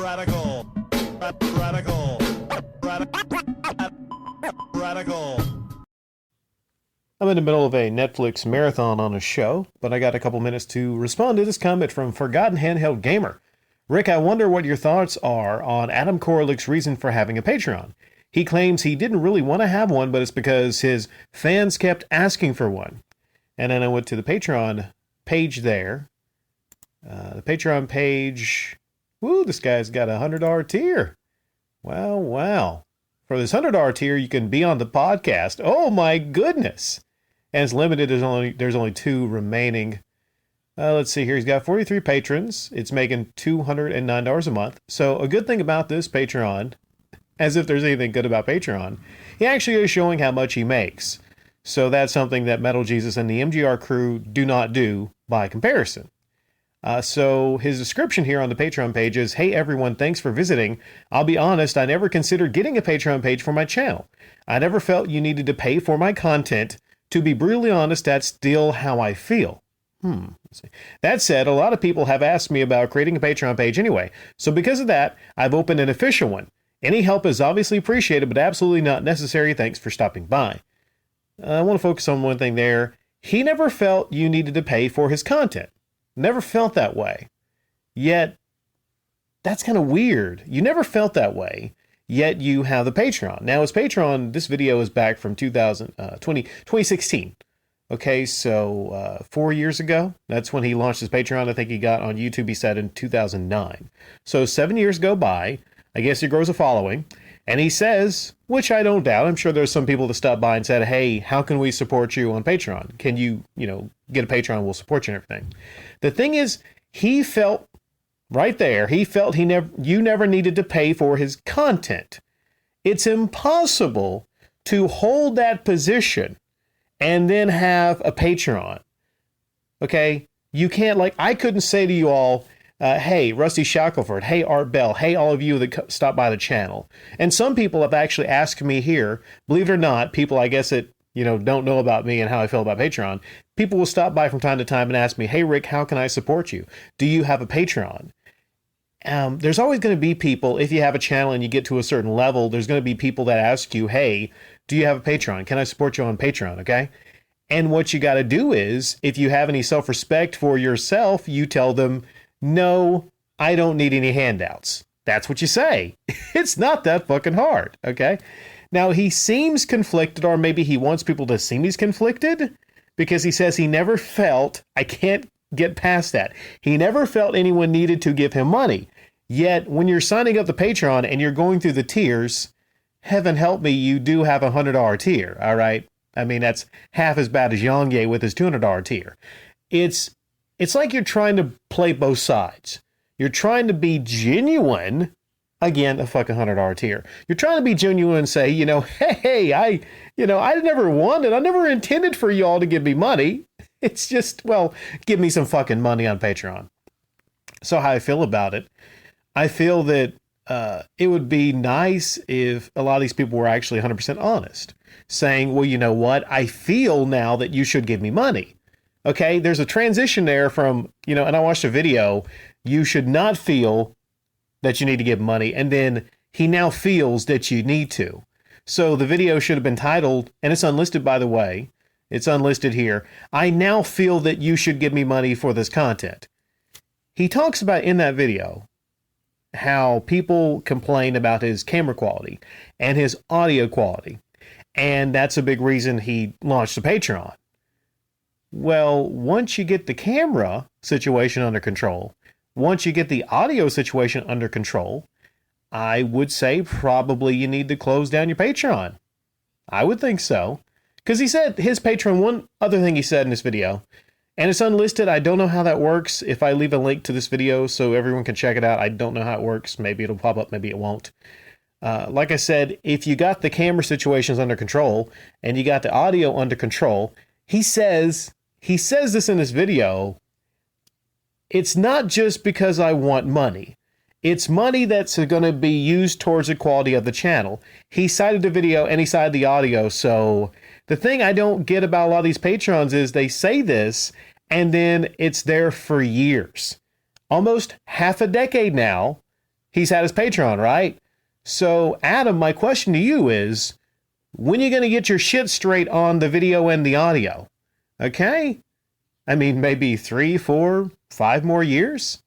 Radical. Radical. Radical. I'm in the middle of a Netflix marathon on a show, but I got a couple minutes to respond to this comment from Forgotten Handheld Gamer. Rick, I wonder what your thoughts are on Adam Koralik's reason for having a Patreon. He claims he didn't really want to have one, but it's because his fans kept asking for one. And then I went to the Patreon page there. The Patreon page, woo, this guy's got a $100 tier. Wow. For this $100 tier, you can be on the podcast. Oh my goodness. And it's limited, there's only 2 remaining. Let's see here, he's got 43 patrons. It's making $209 a month. So a good thing about this Patreon, as if there's anything good about Patreon, he actually is showing how much he makes. So that's something that Metal Jesus and the MGR crew do not do by comparison. So his description here on the Patreon page is, "Hey everyone, thanks for visiting. I'll be honest, I never considered getting a Patreon page for my channel. I never felt you needed to pay for my content. To be brutally honest, that's still how I feel." That said, a lot of people have asked me about creating a Patreon page anyway. So because of that, I've opened an official one. Any help is obviously appreciated, but absolutely not necessary. Thanks for stopping by. I want to focus on one thing there. He never felt you needed to pay for his content. Never felt that way. Yet, that's kind of weird. You never felt that way, yet you have the Patreon. Now, his Patreon, this video is back from 2016. Okay, so 4 years ago, that's when he launched his Patreon. I think he got on YouTube, he said, in 2009. So 7 years go by. I guess he grows a following. And he says, which I don't doubt, I'm sure there's some people that stopped by and said, "Hey, how can we support you on Patreon? Can you, get a Patreon? We'll support you and everything." The thing is, he felt right there, you never needed to pay for his content. It's impossible to hold that position and then have a Patreon. Okay? You can't, I couldn't say to you all, "Hey, Rusty Shackelford, hey, Art Bell, hey, all of you that stop by the channel." And some people have actually asked me here, believe it or not, people, I guess, that, don't know about me and how I feel about Patreon. People will stop by from time to time and ask me, "Hey, Rick, how can I support you? Do you have a Patreon?" There's always going to be people, if you have a channel and you get to a certain level, there's going to be people that ask you, "Hey, do you have a Patreon? Can I support you on Patreon?" Okay? And what you got to do is, if you have any self-respect for yourself, you tell them, "No, I don't need any handouts." That's what you say. It's not that fucking hard, okay? Now, he seems conflicted, or maybe he wants people to seem he's conflicted, because he says he never felt, I can't get past that, he never felt anyone needed to give him money. Yet, when you're signing up the Patreon and you're going through the tiers, heaven help me, you do have a $100 tier, all right? I mean, that's half as bad as Yongye with his $200 tier. It's like you're trying to play both sides. You're trying to be genuine. Again, a fucking $100 tier. You're trying to be genuine and say, "Hey, I never wanted, I never intended for y'all to give me money. It's just, well, give me some fucking money on Patreon." So how I feel about it, I feel that it would be nice if a lot of these people were actually 100% honest, saying, "Well, you know what? I feel now that you should give me money." Okay, there's a transition there from, and I watched a video, you should not feel that you need to give money, and then he now feels that you need to. So the video should have been titled, and it's unlisted, by the way, it's unlisted here, "I now feel that you should give me money for this content." He talks about in that video how people complain about his camera quality and his audio quality, and that's a big reason he launched a Patreon. Well, once you get the camera situation under control, once you get the audio situation under control, I would say probably you need to close down your Patreon. I would think so. Because he said his Patreon, one other thing he said in this video, and it's unlisted. I don't know how that works. If I leave a link to this video so everyone can check it out, I don't know how it works. Maybe it'll pop up, maybe it won't. Like I said, if you got the camera situations under control and you got the audio under control, he says this in this video, it's not just because I want money. It's money that's going to be used towards the quality of the channel. He cited the video and he cited the audio. So the thing I don't get about a lot of these Patrons is they say this and then it's there for years. Almost half a decade now, he's had his Patreon, right? So, Adam, my question to you is, when are you going to get your shit straight on the video and the audio? Okay? I mean, maybe 3, 4, 5 more years?